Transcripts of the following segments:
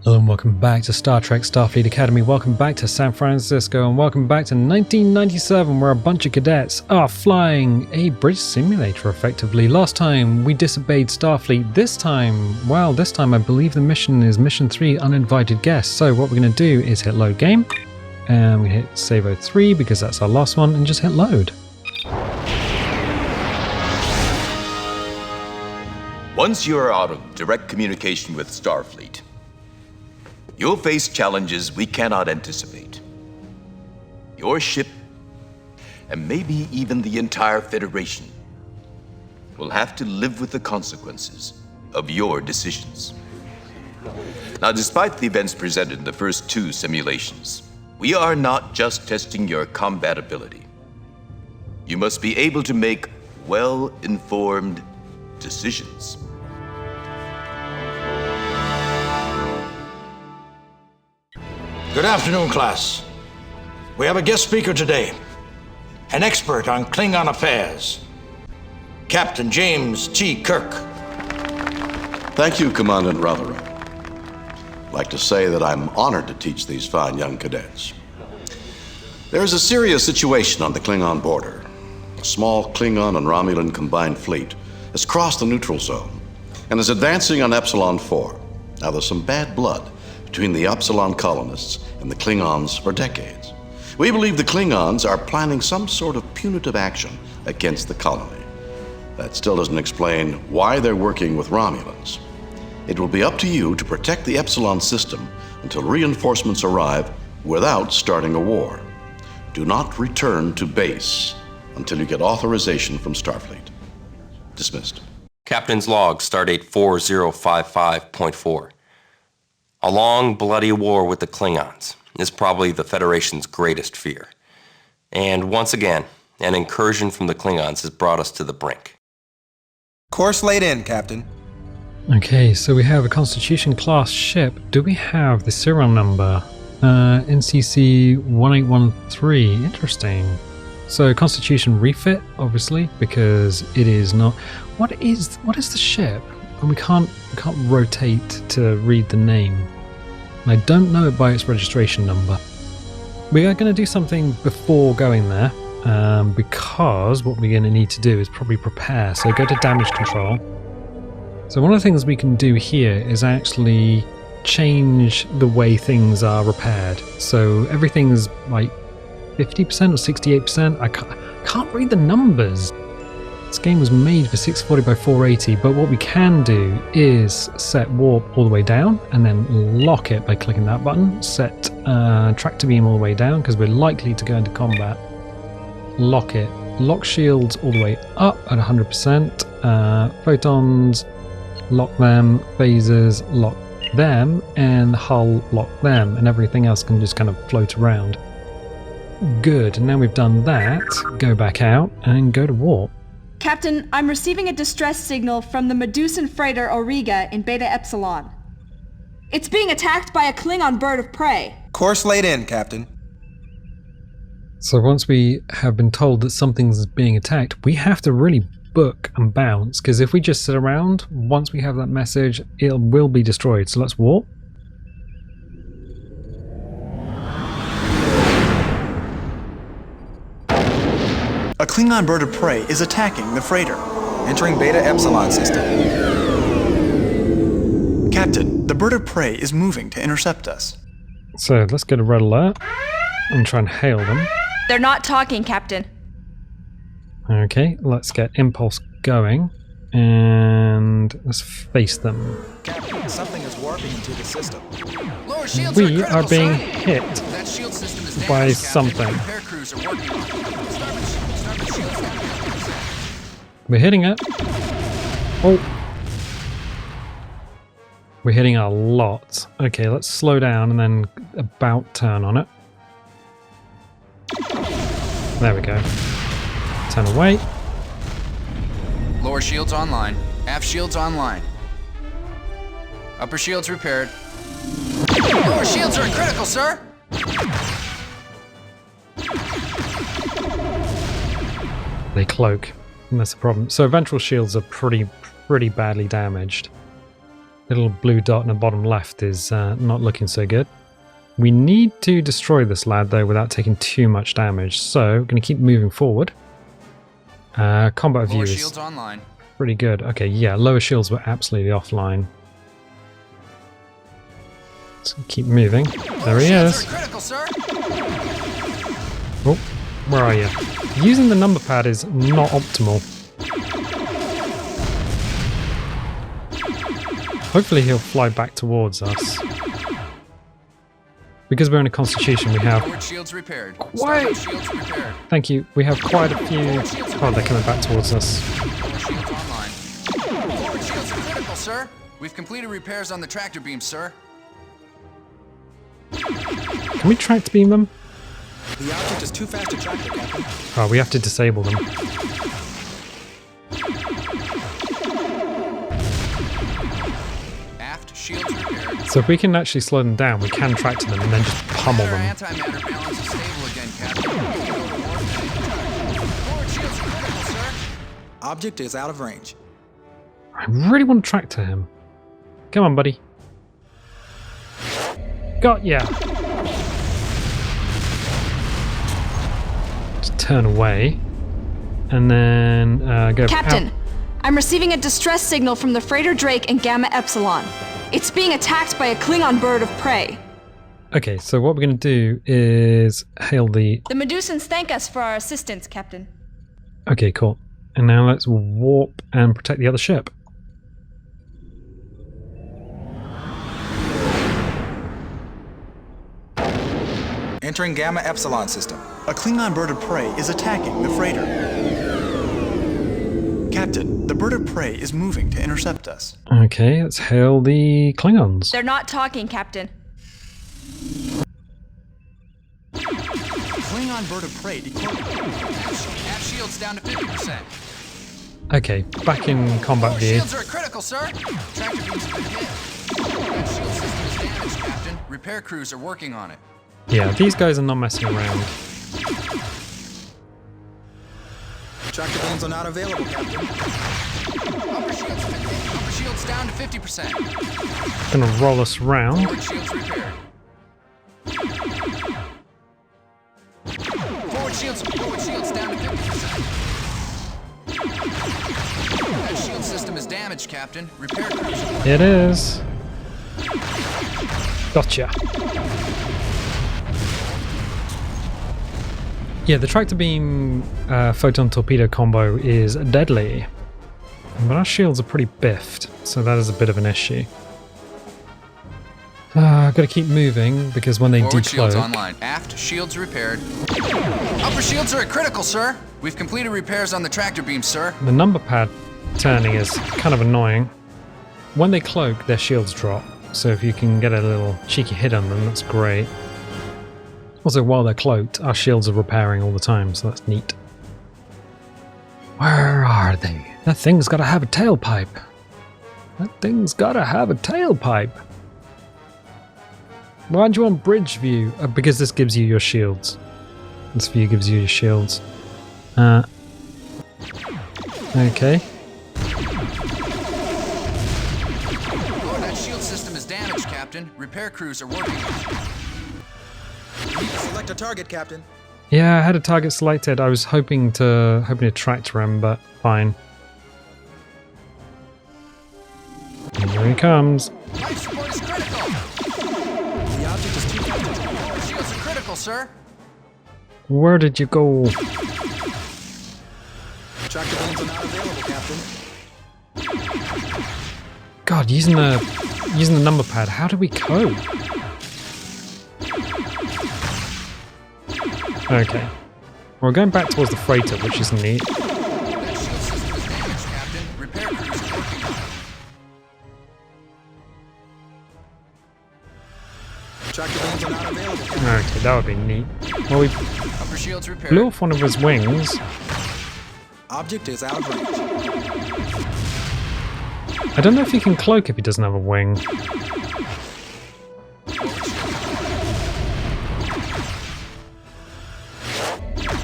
Hello and welcome back to Star Trek Starfleet Academy, welcome back to San Francisco, and welcome back to 1997 where a bunch of cadets are flying a bridge simulator effectively. Last time we disobeyed Starfleet, this time I believe the mission is Mission 3, Uninvited Guests. So what we're going to do is hit load game, and we hit save 03 because that's our last one, and just hit load. Once you are out of direct communication with Starfleet, you'll face challenges we cannot anticipate. Your ship, and maybe even the entire Federation, will have to live with the consequences of your decisions. Now, despite the events presented in the first two simulations, we are not just testing your combat ability. You must be able to make well-informed decisions. Good afternoon, class. We have a guest speaker today, an expert on Klingon affairs, Captain James T. Kirk. Thank you, Commandant Rotherham. I'd like to say that I'm honored to teach these fine young cadets. There is a serious situation on the Klingon border. A small Klingon and Romulan combined fleet has crossed the neutral zone and is advancing on Epsilon 4. Now, there's some bad blood between the Epsilon colonists and the Klingons for decades. We believe the Klingons are planning some sort of punitive action against the colony. That still doesn't explain why they're working with Romulans. It will be up to you to protect the Epsilon system until reinforcements arrive without starting a war. Do not return to base until you get authorization from Starfleet. Dismissed. Captain's log, stardate 4055.4. A long, bloody war with the Klingons is probably the Federation's greatest fear. And once again, an incursion from the Klingons has brought us to the brink. Course laid in, Captain. Okay, so we have a Constitution-class ship. Do we have the serial number? NCC 1813. Interesting. So Constitution refit, obviously, because it is not... What is the ship? And we can't rotate to read the name. I don't know it by its registration number. We are going to do something before going there, because what we're going to need to do is probably prepare. So go to damage control. So one of the things we can do here is actually change the way things are repaired. So everything's like 50% or 68%. I can't read the numbers. This game was made for 640 by 480, but what we can do is set warp all the way down and then lock it by clicking that button. Set tractor beam all the way down because we're likely to go into combat. Lock it. Lock shields all the way up at 100%. Photons, lock them. Phasers, lock them. And hull, lock them. And everything else can just kind of float around. Good. Now we've done that, go back out and go to warp. Captain, I'm receiving a distress signal from the Medusan freighter Auriga in Beta Epsilon. It's being attacked by a Klingon bird of prey. Course laid in, Captain. So once we have been told that something's being attacked, we have to really book and bounce, because if we just sit around, once we have that message, it will be destroyed. So let's warp. A Klingon bird of prey is attacking the freighter. Entering Beta Epsilon system. Captain, the bird of prey is moving to intercept us. So let's get a red alert and try and hail them. They're not talking, Captain. Okay, let's get impulse going and let's face them. Captain, something is warping into the system. We are being hit by something. We're hitting it. Oh. We're hitting a lot. Okay, let's slow down and then about turn on it. There we go. Turn away. Lower shields online. Aft shields online. Upper shields repaired. Lower shields are critical, sir! They cloak. And that's the problem. So ventral shields are pretty badly damaged. little blue dot in the bottom left is not looking so good. We need to destroy this lad though without taking too much damage, so we're going to keep moving forward. Combat view is shields online. pretty good. Okay, yeah, lower shields were absolutely offline. Let's keep moving. There he is. Critical, sir. Oh, where are you? Using the number pad is not optimal. Hopefully he'll fly back towards us. Because we're in a constitution, we have... Forward shields repaired. Quite... Shields repaired. Thank you. We have quite a few... Oh, they're coming back towards us. Forward shields online. Forward shields are critical, sir. We've completed repairs on the tractor beam, sir. Can we tractor beam them? The object is too fast to track the Captain. Oh, we have to disable them. Aft shields repaired. So if we can actually slow them down, we can tractor them and then just pummel Matter them. antimatter balance is stable again, Captain. Forward shields are critical, sir. Object is out of range. I really want to tractor him. Come on, buddy. Got ya! Just turn away. And then go Captain, out. I'm receiving a distress signal from the freighter Drake and Gamma Epsilon. It's being attacked by a Klingon bird of prey. Okay, so what we're going to do is hail the... The Medusans thank us for our assistance, Captain. Okay, cool. And now let's warp and protect the other ship. Entering Gamma Epsilon system. A Klingon bird of prey is attacking the freighter. Captain, the bird of prey is moving to intercept us. Okay, let's hail the Klingons. They're not talking, Captain. Klingon bird of prey decoded. Aft shields down to 50%. Okay, back in combat view. Shields are critical, sir. Tractor beams have been hit. That shield system is damaged, Captain. Repair crews are working on it. Yeah, these guys are not messing around. Tractor beams are not available, Captain. Upper shields down to 50%. Gonna roll us round. Forward shields repaired. Forward shields down to 50%. That shield system is damaged, Captain. Repair crews. It is. Gotcha. Yeah, the tractor beam photon torpedo combo is deadly. But our shields are pretty biffed, so that is a bit of an issue. Gotta keep moving because when they Forward shields decloak... online. Aft shields repaired. Upper shields are critical, sir. We've completed repairs on the tractor beam, sir. The number pad turning is kind of annoying. When they cloak, their shields drop. So if you can get a little cheeky hit on them, that's great. Also, while they're cloaked, our shields are repairing all the time, so that's neat. Where are they? That thing's gotta have a tailpipe. That thing's gotta have a tailpipe. Why do you want bridge view? Because this gives you your shields. This view gives you your shields. Okay. Oh, that shield system is damaged, Captain. Repair crews are working. Select a target, Captain. Yeah, I had a target selected. I was hoping to tractor him, but fine. Here he comes. Life support is critical. The object is too fast to track. Forward shields are critical, sir. Where did you go? Tractor beams are not available, Captain. God, using the number pad, how do we cope? Okay. We're going back towards the freighter, which is neat. That shield system is damaged, Captain. Repair crews are working on it. Tractor beams are not available, Captain. Okay, that would be neat. Well, we Upper shields repaired. blew off one of his wings. Object is out of range. I don't know if he can cloak if he doesn't have a wing.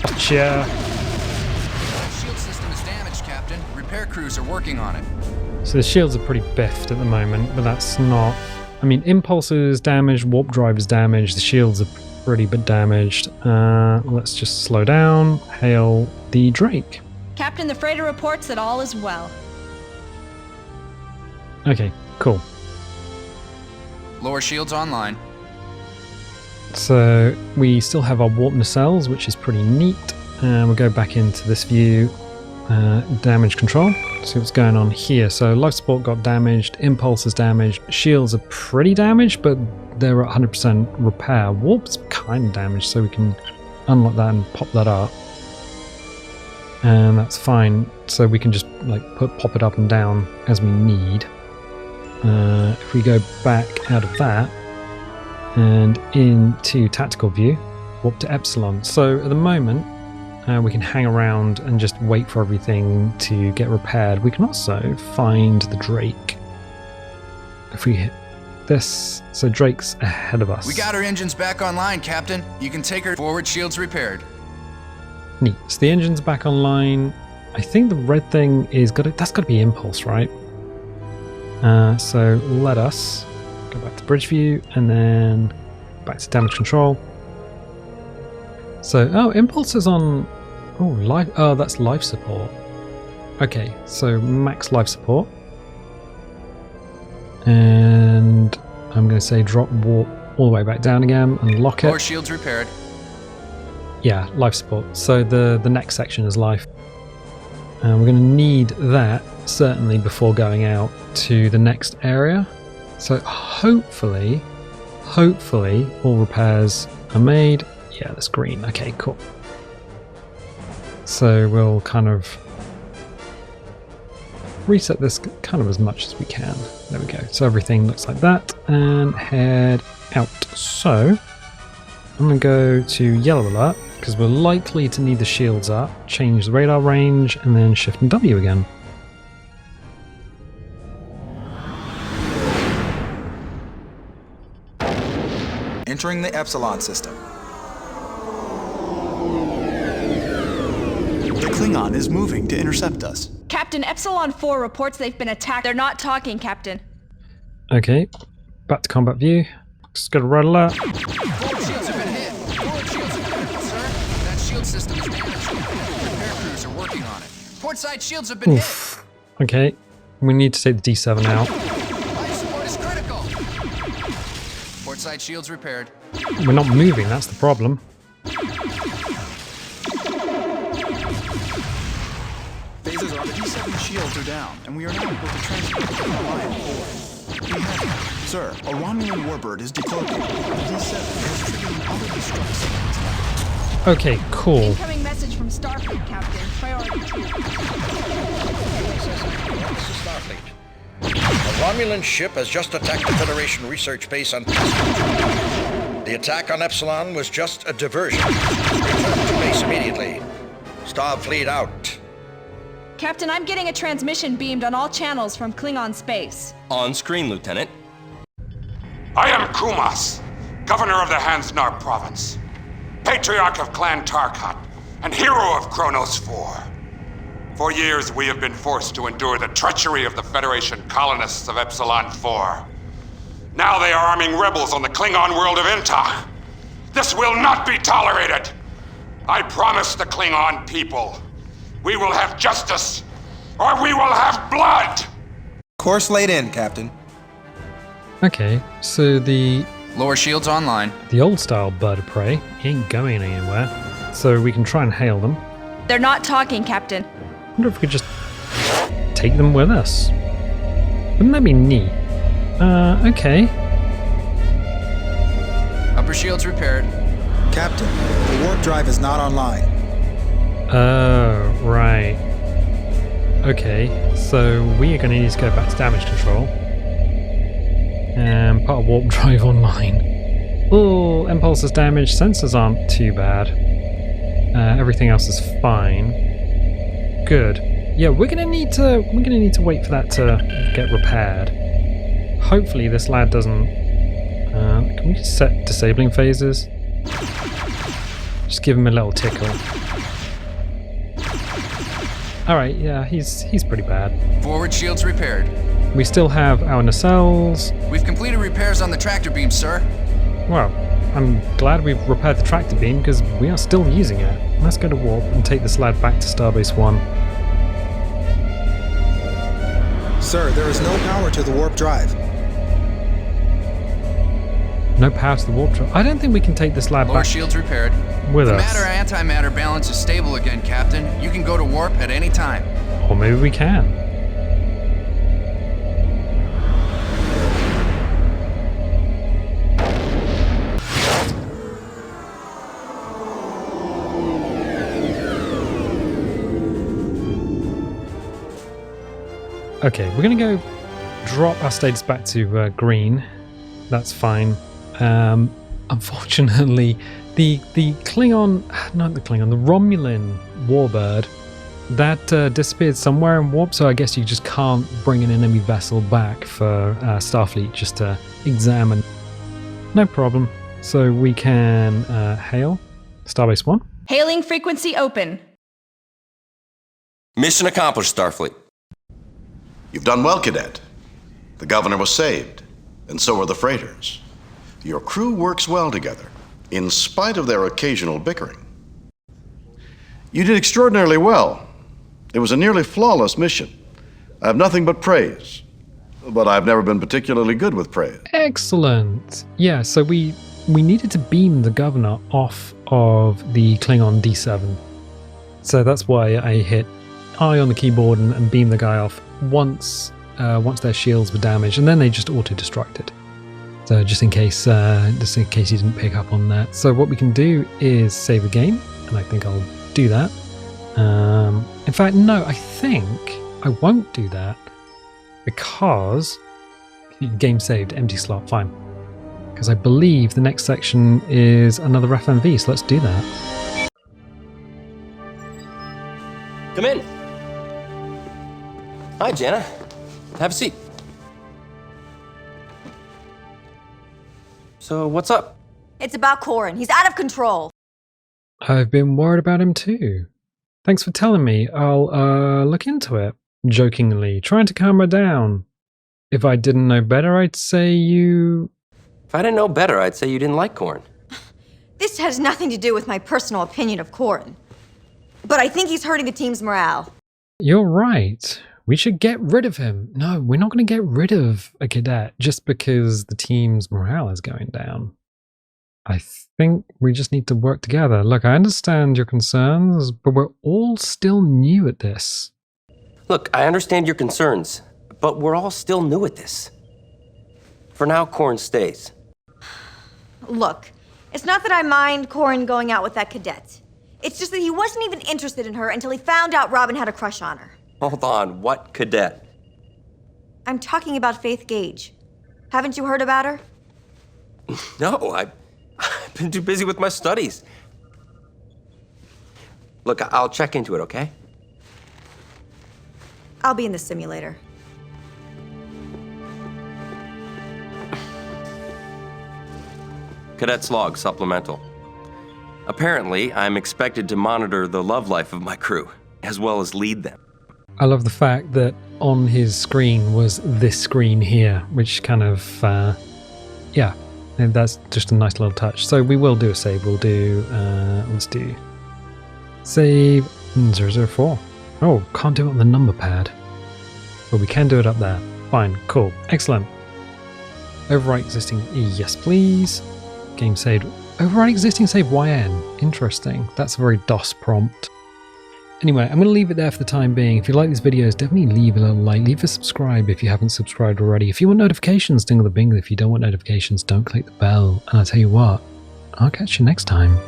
Gotcha. That shield system is damaged, Captain. Repair crews are working on it. So the shields are pretty biffed at the moment, but that's not... I mean, impulse is damaged, warp drive is damaged, the shields are pretty bit damaged. Let's just slow down, hail the Drake. Captain, the freighter reports that all is well. Okay, cool. Lower shields online. So we still have our warp nacelles, which is pretty neat. And we'll go back into this view, damage control, see what's going on here. So life support got damaged, impulse is damaged, shields are pretty damaged, but they're at 100% repair. Warp's kind of damaged, so we can unlock that and pop that up. And that's fine, so we can just like pop it up and down as we need. If we go back out of that and into tactical view, warp to Epsilon. So at the moment, we can hang around and just wait for everything to get repaired. We can also find the Drake. If we hit this, so Drake's ahead of us. We got our engines back online, Captain. You can take her forward shields repaired. Neat. So the engine's back online. I think the red thing is that's got to be impulse, right? So let us go back to bridge view and then back to damage control. So, impulse is on... that's life support. Okay, so max life support. And I'm going to say drop warp all the way back down again and lock it. Lower shields repaired. Yeah, life support. So the next section is life. And we're going to need that, certainly, before going out to the next area. So hopefully, all repairs are made. Yeah, that's green. Okay, cool. So we'll kind of reset this kind of as much as we can. There we go. So everything looks like that and head out. So I'm going to go to yellow alert because we're likely to need the shields up, change the radar range, and then shift and W again. Entering the Epsilon system. The Klingon is moving to intercept us. Captain, Epsilon 4 reports they've been attacked. They're not talking, Captain. Okay, back to combat view. Just got a red alert. Forward shields have been hit. Forward shields have been hit, sir. That shield system is damaged. Repair crews are working on it. Port side shields have been hit. Okay, we need to take the D7 out. Life support is critical. Port side shields repaired. We're not moving, that's the problem. Phasers on the D7 shields are down, and we are now able to transport the Orion forward. We have, sir, a Romulan warbird is decloaking. The D7 has triggered an auto-destruct sequence. Okay, cool. Incoming message from Starfleet, Captain. Priority 2. This is Starfleet. A Romulan ship has just attacked the Federation research base on Pascal. The attack on Epsilon was just a diversion. Return to base immediately. Starfleet out. Captain, I'm getting a transmission beamed on all channels from Klingon space. On screen, Lieutenant. I am Kumas, Governor of the Hansnar Province, Patriarch of Clan Tarkat, and hero of Kronos 4. For years, we have been forced to endure the treachery of the Federation colonists of Epsilon 4. Now they are arming rebels on the Klingon world of Inta. This will not be tolerated. I promise the Klingon people, we will have justice, or we will have blood! Course laid in, Captain. Okay, so the Lower shields online. old style bird of prey ain't going anywhere. So we can try and hail them. They're not talking, Captain. I wonder if we could just take them with us. Wouldn't that be neat? Okay. Upper shields repaired. Captain, the warp drive is not online. Oh, right. Okay, so we are going to need to go back to damage control. And put a warp drive online. Oh, impulse is damaged, sensors aren't too bad. Everything else is fine. Good. Yeah, we're gonna need to wait for that to get repaired. Hopefully this lad doesn't... can we set disabling phases? Just give him a little tickle. Alright, yeah, he's pretty bad. Forward shields repaired. We still have our nacelles. We've completed repairs on the tractor beam, sir. Well, I'm glad we've repaired the tractor beam because we are still using it. Let's go to warp and take this lad back to Starbase 1. Sir, there is no power to the warp drive. No power to the warp drive. I don't think we can take this lad Lower back shields repaired. with The us. matter-antimatter balance is stable again, Captain. You can go to warp at any time. Or maybe we can. Okay, we're going to go drop our status back to green. That's fine. Unfortunately, the Klingon, not the Klingon, the Romulan warbird, that disappeared somewhere in warp, so I guess you just can't bring an enemy vessel back for Starfleet just to examine. No problem. So we can hail Starbase 1. Hailing frequency open. Mission accomplished, Starfleet. You've done well, Cadet. The governor was saved, and so are the freighters. Your crew works well together, in spite of their occasional bickering. You did extraordinarily well. It was a nearly flawless mission. I have nothing but praise, but I've never been particularly good with praise. Excellent. Yeah, so we needed to beam the governor off of the Klingon D7. So that's why I hit I on the keyboard and beamed the guy off once their shields were damaged, and then they just auto-destructed. So just in case you didn't pick up on that. So what we can do is save a game, and I think I'll do that. In fact, no, I think I won't do that because game saved, empty slot, fine. Because I believe the next section is another FMV, so let's do that. Come in. Hi, Jana. Have a seat. So, what's up? It's about Corin. He's out of control. I've been worried about him too. Thanks for telling me. I'll look into it. Jokingly, trying to calm her down. If I didn't know better, I'd say you... If I didn't know better, I'd say you didn't like Corin. This has nothing to do with my personal opinion of Corin. But I think he's hurting the team's morale. You're right. We should get rid of him. No, we're not going to get rid of a cadet just because the team's morale is going down. I think we just need to work together. Look, I understand your concerns, but we're all still new at this. Look, I understand your concerns, but we're all still new at this. For now, Corin stays. Look, it's not that I mind Corin going out with that cadet. It's just that he wasn't even interested in her until he found out Robin had a crush on her. Hold on, what cadet? I'm talking about Faith Gage. Haven't you heard about her? No, I've been too busy with my studies. Look, I'll check into it, okay? I'll be in the simulator. Cadet's log, supplemental. Apparently, I'm expected to monitor the love life of my crew, as well as lead them. I love the fact that on his screen was this screen here, which kind of, yeah, and that's just a nice little touch. So we will do a save. We'll do, let's do save 004. Oh, can't do it on the number pad, but we can do it up there. Fine, cool, excellent. Overwrite existing, yes please. Game saved. Overwrite existing save YN. Interesting. That's a very DOS prompt. Anyway, I'm going to leave it there for the time being. If you like these videos, definitely leave a little like, leave a subscribe if you haven't subscribed already. If you want notifications, dingle the bingle. If you don't want notifications, don't click the bell. And I'll tell you what, I'll catch you next time.